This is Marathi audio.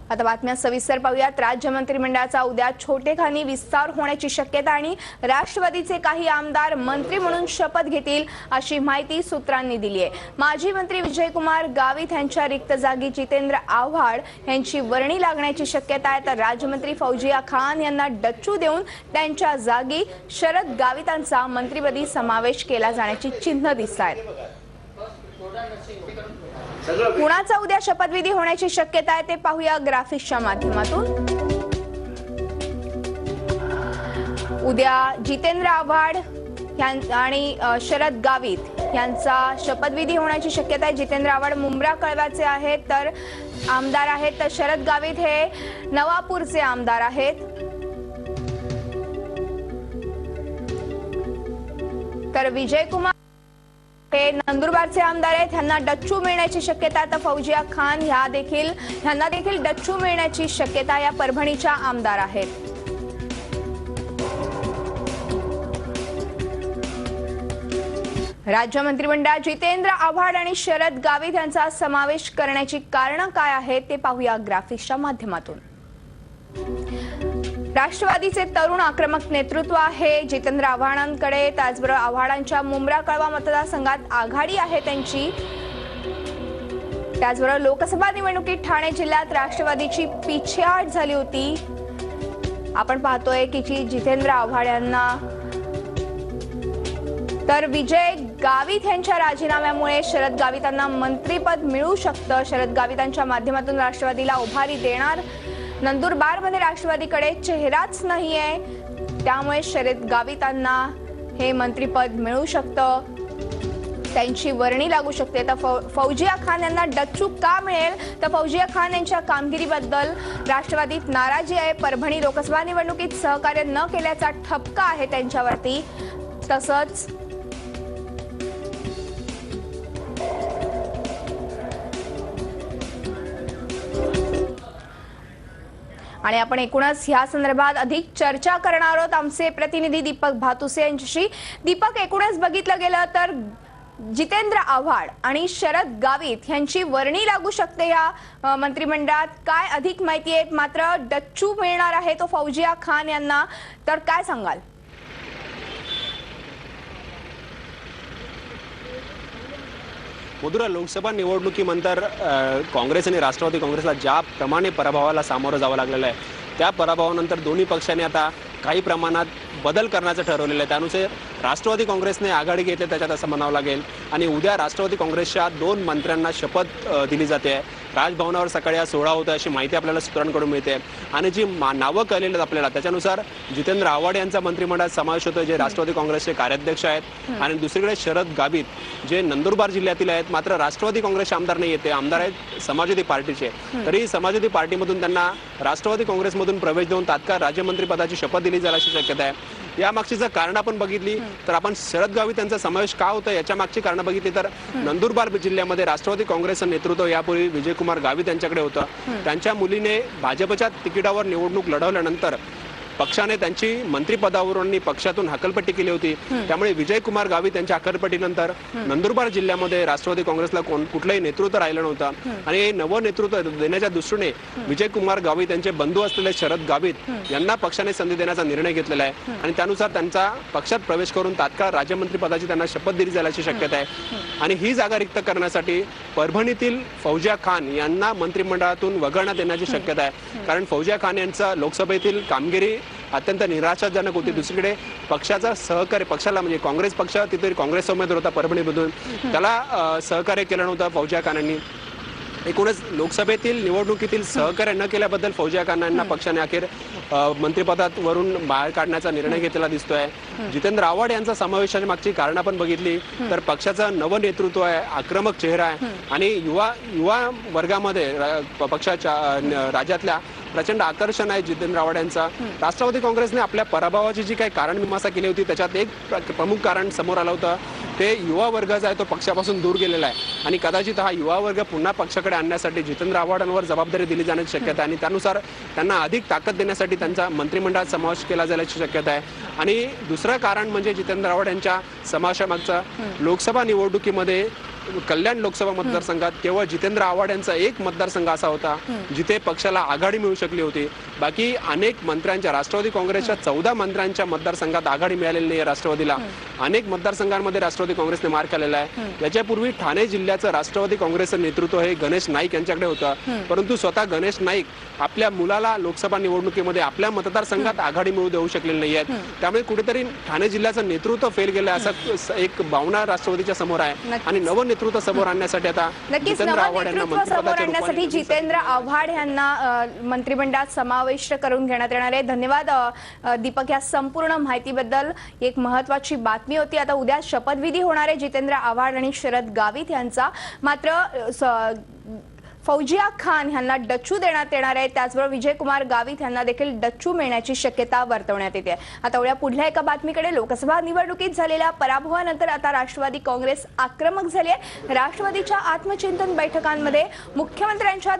आता बातम्या सविस्तर पाहूयात। राज्य मंत्रिमंडळाचा उद्या छोटेखानी विस्तार होण्याची शक्यता आणि राष्ट्रवादीचे काही आमदार मंत्री म्हणून शपथ घेतील अशी माहिती सूत्रांनी दिली आहे। माजी मंत्री विजयकुमार गावित यांच्या रिक्त जागी जितेंद्र आव्हाड यांची वर्णी लागण्याची शक्यता आहे, तर राज्यमंत्री फौजिया खान यांना डच्चू देऊन त्यांच्या जागी शरद गावितांचा मंत्रिपदी समावेश केला जाण्याची चिन्ह दिसतात। कुणाचा उद्या शपथविधी होण्याची शक्यता आहे ते पाहूया ग्राफिक्सच्या माध्यमातून। उद्या जितेंद्र आव्हाड आणि शरद गावित यांचा शपथविधी होण्याची शक्यता आहे। जितेंद्र आव्हाड मुंब्रा कळव्याचे आहेत तर आमदार आहेत, तर शरद गावित हे नवापूरचे आमदार आहेत। तर विजयकुमार हे नंदुरबारचे आमदार आहेत, त्यांना डच्चू मिळण्याची शक्यता आहे। तर फौजिया खान यांना देखील डच्चू मिळण्याची शक्यता या परभणीच्या आमदार आहेत। राज्य मंत्रिमंडळात जितेंद्र आव्हाड आणि शरद गावित यांचा समावेश करण्याची कारणं काय आहेत ते पाहूया ग्राफिक्सच्या माध्यमातून। राष्ट्रवादीचे तरुण आक्रमक नेतृत्व आहे जितेंद्र आव्हाडांकडे, त्याचबरोबर आव्हाडांच्या मुंब्रा कळवा मतदारसंघात आघाडी आहे त्यांची। त्याचबरोबर लोकसभा निवडणुकीत ठाणे जिल्ह्यात राष्ट्रवादीची पिछेहाट झाली होती। आपण पाहतोय की जितेंद्र आव्हाड यांना तर विजय गावित यांच्या राजीनाम्यामुळे शरद गावितांना मंत्रिपद मिळू शकतं। शरद गावितांच्या माध्यमातून राष्ट्रवादीला उभारी देणार नंदुरबारमध्ये राष्ट्रवादीकडे चेहराच नाहीये, त्यामुळे शरद गावितांना हे मंत्रिपद मिळू शकतं, त्यांची वर्णी लागू शकते। तर फौजिया खान यांना डच्चू का मिळेल, तर फौजिया खान यांच्या कामगिरीबद्दल राष्ट्रवादीत नाराजी आहे। परभणी लोकसभा निवडणुकीत सहकार्य न केल्याचा ठपका आहे त्यांच्यावरती। तसंच आणि आपण एकूणच ह्या संदर्भात अधिक चर्चा करणार आहोत आमचे प्रतिनिधी दीपक भातुसे यांच्याशी। दीपक, एकूणच बघितलं गेलं तर जितेंद्र आव्हाड आणि शरद गावित यांची वर्णी लागू शकते या मंत्रिमंडळात, काय अधिक माहिती आहे? मात्र डच्चू मिळणार आहे तो फौजिया खान यांना, तर काय सांगाल? मधुरा, लोकसभा निवडणुकीनंतर काँग्रेस आणि राष्ट्रवादी काँग्रेसला ज्याप्रमाणे पराभवाला सामोरं जावं लागलेलं आहे, त्या पराभवानंतर दोन्ही पक्षांनी आता काही प्रमाणात बदल करण्याचं ठरवलेलं आहे। त्यानुसार राष्ट्रवादी काँग्रेसने आघाडी घेतली त्याच्यात असं म्हणावं लागेल। आणि उद्या राष्ट्रवादी काँग्रेसच्या 2 मंत्र्यांना शपथ दिली जाते आहे। राजभवनावर सकाळी आज सोहळा होता अशी माहिती आपल्याला सूत्रांकडून मिळते आणि जी नावं कळलेली आहेत आपल्याला त्याच्यानुसार जितेंद्र आव्हाड यांचा मंत्रिमंडळात समावेश होतो, जे राष्ट्रवादी काँग्रेसचे कार्याध्यक्ष आहेत। आणि दुसरीकडे शरद गावित जे नंदुरबार जिल्ह्यातील आहेत, मात्र राष्ट्रवादी काँग्रेसचे आमदार नाही, येते आमदार आहेत समाजवादी पार्टीचे। तरी समाजवादी पार्टीमधून त्यांना राष्ट्रवादी काँग्रेसमधून प्रवेश देऊन तात्काळ राज्यमंत्रीपदाची शपथ दिली जाईल अशी शक्यता आहे। या मागची जर कारण आपण बघितली तर आपण शरद गावित यांचा समावेश का होता याच्या मागची कारण बघितली तर नंदुरबार जिल्ह्यामध्ये राष्ट्रवादी काँग्रेसचं नेतृत्व यापूर्वी विजयकुमार गावित यांच्याकडे होतं। त्यांच्या मुलीने भाजपच्या तिकिटावर निवडणूक लढवल्यानंतर पक्षाने त्यांची मंत्रिपदावरून पक्षातून हकलपट्टी केली होती, त्यामुळे विजयकुमार गावित यांच्या हकलपट्टीनंतर नंदुरबार जिल्ह्यामध्ये राष्ट्रवादी काँग्रेसला कुठलंही नेतृत्व राहिलं नव्हतं। आणि हे नवं नेतृत्व देण्याच्या दृष्टीने विजयकुमार गावित यांचे बंधू असलेले शरद गावित यांना पक्षाने संधी देण्याचा निर्णय घेतलेला आहे आणि त्यानुसार त्यांचा पक्षात प्रवेश करून तात्काळ राज्यमंत्रीपदाची त्यांना शपथ दिली जाण्याची शक्यता आहे। आणि ही जागा रिक्त करण्यासाठी परभणीतील फौजिया खान यांना मंत्रिमंडळातून वगळण्यात येण्याची शक्यता आहे, कारण फौजिया खान यांचा लोकसभेतील कामगिरी अत्यंत निराशाजनक होती। दुसरीकडे पक्षाचा सहकार्य पक्षाला म्हणजे काँग्रेस पक्ष तिथे काँग्रेस उमेदवार होता परभणीमधून, त्याला सहकार्य केलं नव्हतं फौजिया खान यांनी। एकूणच लोकसभेतील निवडणुकीतील सहकार्य न केल्याबद्दल फौजिया खान यांना पक्षाने अखेर मंत्रिपदावरून बाहेर काढण्याचा निर्णय घेतलेला दिसतोय। जितेंद्र आव्हाड यांचा समावेशाच्या मागची कारण आपण बघितली तर पक्षाचं नवं नेतृत्व आहे, आक्रमक चेहरा आहे आणि युवा वर्गामध्ये पक्षाच्या राज्यातल्या प्रचंड आकर्षण आहे जितेंद्र आव्हाड यांचा। राष्ट्रवादी काँग्रेसने आपल्या पराभवाची जी काही कारण मीमांसा केली होती त्याच्यात एक प्रमुख कारण समोर आलं होतं, ते युवा वर्ग जो आहे तो पक्षापासून दूर गेलेला आहे आणि कदाचित हा युवा वर्ग पुन्हा पक्षाकडे आणण्यासाठी जितेंद्र आव्हाडांवर जबाबदारी दिली जाण्याची शक्यता आहे आणि त्यानुसार त्यांना अधिक ताकद देण्यासाठी त्यांचा मंत्रिमंडळात समावेश केला जाण्याची शक्यता आहे। आणि दुसरं कारण म्हणजे जितेंद्र आव्हाड यांच्या समावेशामागचा लोकसभा निवडणुकीमध्ये कल्याण लोकसभा मतदारसंघात केवळ जितेंद्र आव्हाड यांचा एक मतदारसंघ असा होता जिथे पक्षाला आघाडी मिळू शकली होती. बाकी अनेक मंत्र्यांच्या, राष्ट्रवादी काँग्रेसच्या 14 मंत्र्यांच्या मतदारसंघात आघाडी मिळालेली नाही राष्ट्रवादीला. अनेक मतदारसंघांमध्ये राष्ट्रवादी काँग्रेसने मार केलेला आहे. याच्यापूर्वी ठाणे जिल्ह्याचं राष्ट्रवादी काँग्रेसचं नेतृत्व हे गणेश नाईक यांच्याकडे होतं, परंतु स्वतः गणेश नाईक आपल्या मुलाला लोकसभा निवडणुकीमध्ये आपल्या मतदारसंघात आघाडी मिळू देऊ शकलेली नाही आहेत. त्यामुळे कुठेतरी ठाणे जिल्ह्याचं नेतृत्व फेल गेलं असं एक भावना राष्ट्रवादीच्या समोर आहे. आणि नवं नेतृत्व समोर आणण्यासाठी आता नक्कीच जितेंद्र आव्हाड यांना नवं नेतृत्व समोर मंत्रिपदाच्या आणण्यासाठी रूपाने जितेंद्र आव्हाड यांना मंत्रिमंडळात समाविष्ट करून घेण्यात येणार आहे. धन्यवाद दीपक, या संपूर्ण माहितीबद्दल. एक महत्वाची बातमी होती. आता उद्या शपथविधी होणार आहे जितेंद्र आव्हाड आणि शरद गावित यांचा. मात्र फौजिया खान यांना डच्चू देण्यात येणार आहे. त्याचबरोबर विजयकुमार गावित यांना देखील डच्चू मिळण्याची शक्यता वर्तवण्यात येते. आता उद्या पुढल्या एका बातमीकडे. लोकसभा निवडणुकीत झालेल्या पराभवानंतर आता राष्ट्रवादी काँग्रेस आक्रमक झाली आहे. राष्ट्रवादीच्या आत्मचिंतन बैठकांमध्ये मुख्यमंत्र्यांच्या